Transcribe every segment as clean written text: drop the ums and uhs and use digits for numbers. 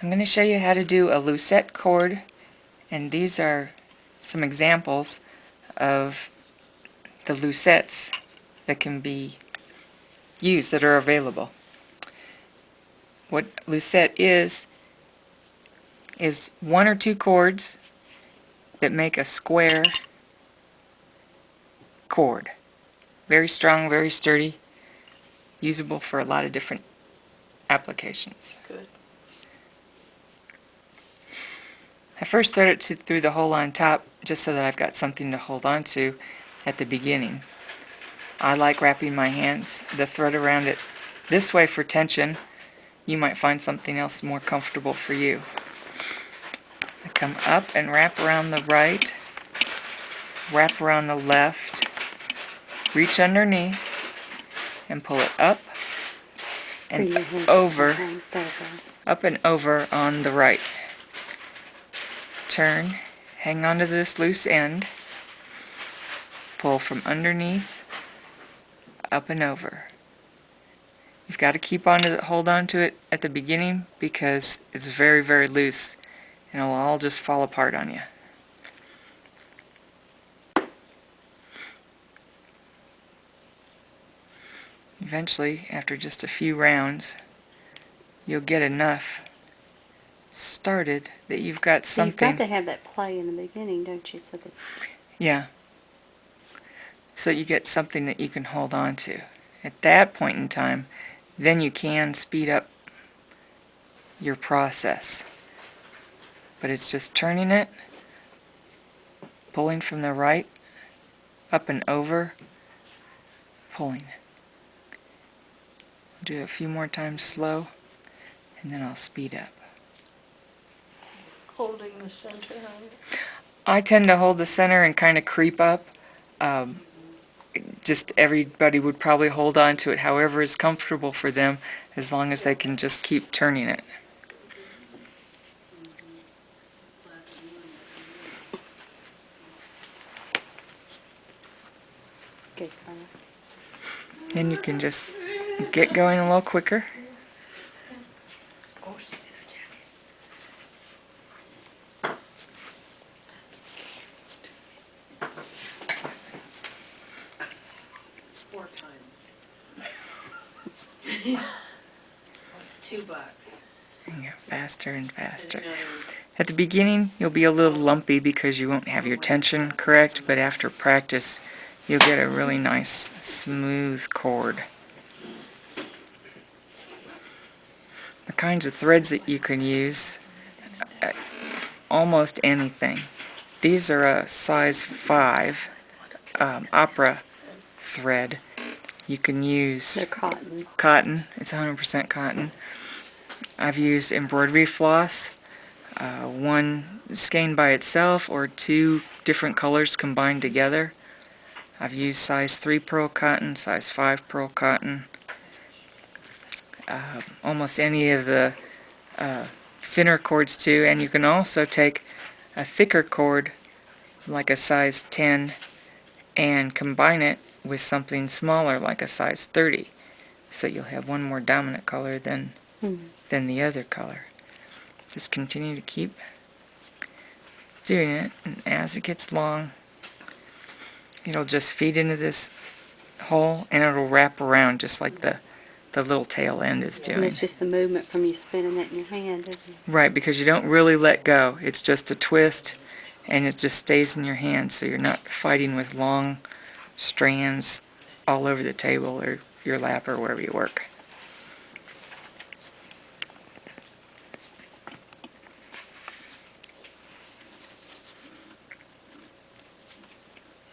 I'm going to show you how to do a Lucet cord, and these are some examples of the Lucets that can be used, that are available. What Lucet is one or two cords that make a square cord. Very strong, very sturdy, usable for a lot of different applications. Good. I first thread it through the hole on top just so that I've got something to hold on to at the beginning. I like wrapping my the thread around it this way for tension. You might find something else more comfortable for you. I come up and wrap around the right, wrap around the left, reach underneath, and pull it up and over, up and over on the right. Turn, hang on to this loose end, pull from underneath, up and over. You've got to hold on to it at the beginning because it's very, very loose and it'll all just fall apart on you. Eventually, after just a few rounds, you'll get enough started that you've got something. You've got to have that play in the beginning, don't you? So that yeah. So you get something that you can hold on to. At that point in time, then you can speed up your process. But it's just turning it, pulling from the right, up and over, pulling. Do it a few more times slow, and then I'll speed up. Holding the center on it? I tend to hold the center and kind of creep up. Just everybody would probably hold on to it however is comfortable for them, as long as they can just keep turning it. okay, Then you can just get going a little quicker. 4 times. $2. And get faster and faster. At the beginning, you'll be a little lumpy because you won't have your tension correct, but after practice, you'll get a really nice, smooth cord. The kinds of threads that you can use, almost anything. These are a size 5 opera thread. You can use they're cotton. Cotton. It's 100% cotton. I've used embroidery floss, one skein by itself or 2 different colors combined together. I've used size 3 pearl cotton, size 5 pearl cotton. Almost any of the thinner cords too, and you can also take a thicker cord like a size 10 and combine it with something smaller like a size 30, so you'll have one more dominant color than the other color. Just continue to keep doing it, and as it gets long, it'll just feed into this hole and it'll wrap around just like the little tail end is doing. And it's just the movement from you spinning it in your hand, isn't it? Right, because you don't really let go. It's just a twist and it just stays in your hand, so you're not fighting with long strands all over the table or your lap or wherever you work.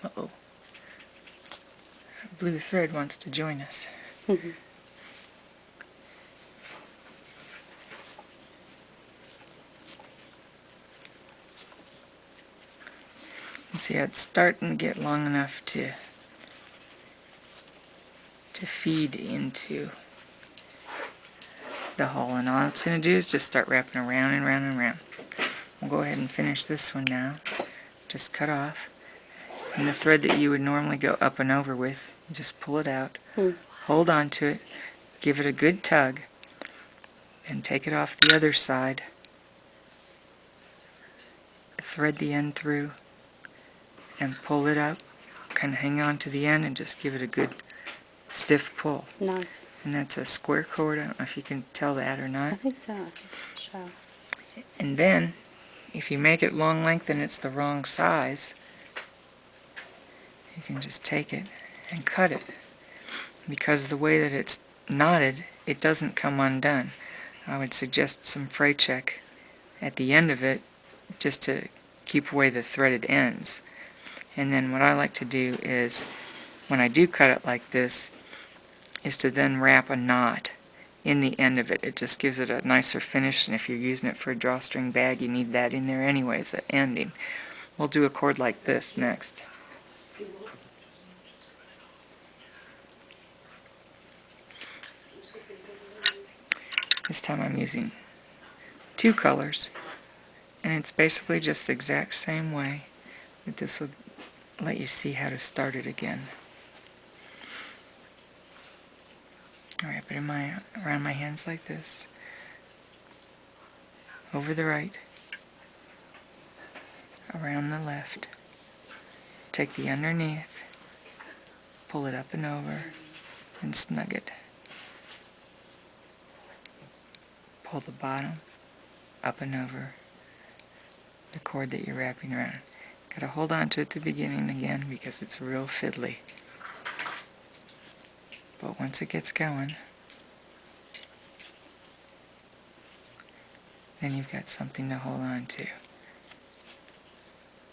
Uh-oh. Blue thread wants to join us. See, it's starting to get long enough to feed into the hole, and all it's going to do is just start wrapping around and around and around. We'll go ahead and finish this one now. Just cut off, and the thread that you would normally go up and over with, you just pull it out, hold on to it, give it a good tug, and take it off the other side thread the end through and pull it up. Kind of hang on to the end and just give it a good stiff pull. Nice. And that's a square cord. I don't know if you can tell that or I not. think so. I think it's shallow. And then, if you make it long length and it's the wrong size, you can just take it and cut it. Because the way that it's knotted, it doesn't come undone. I would suggest some fray check at the end of it just to keep away the threaded ends. And then what I like to do is, when I do cut it like this, is to then wrap a knot in the end of it. It just gives it a nicer finish, and if you're using it for a drawstring bag, you need that in there anyways, the ending. We'll do a cord like this next. This time I'm using 2 colors, and it's basically just the exact same way, but this will let you see how to start it again. Wrap it around my hands like this, over the right, around the left, take the underneath, pull it up and over, and snug it. Pull the bottom up and over the cord that you're wrapping around. Gotta hold on to it at the beginning again because it's real fiddly. But once it gets going, then you've got something to hold on to.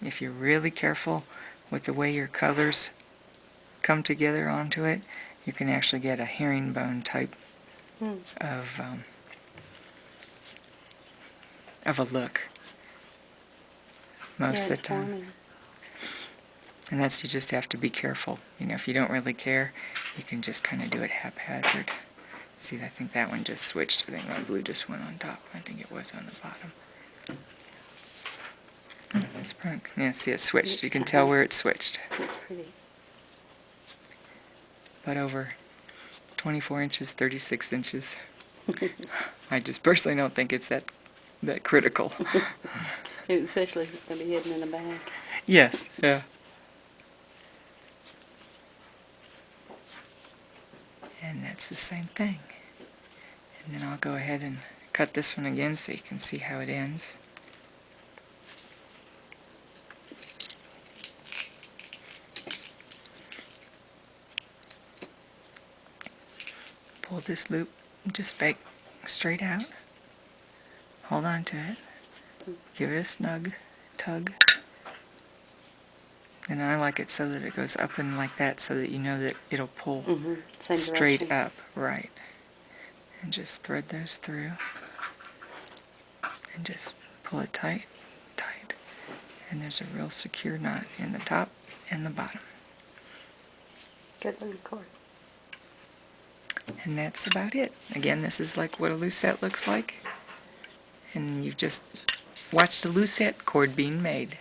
If you're really careful with the way your colors come together onto it, you can actually get a herringbone type of a look most of the time. Forming. And that's, you just have to be careful. You know, if you don't really care, you can just kind of do it haphazard. See, I think that one just switched. I think my blue just went on top. I think it was on the bottom. That's pretty, yeah, see, it switched. You can tell where it switched. That's pretty. But over 24 inches, 36 inches, I just personally don't think it's that critical. Especially if it's going to be hidden in a bag. Yes, yeah. And that's the same thing. And then I'll go ahead and cut this one again so you can see how it ends. Pull this loop just back straight out. Hold on to it. Give it a snug tug. And I like it so that it goes up and like that so that you know that it'll pull Same straight direction. up. Right. And just thread those through. And just pull it tight, tight. And there's a real secure knot in the top and the bottom. Good looking cord. And that's about it. Again, this is like what a Lucet looks like. And you've just watched a Lucet cord being made.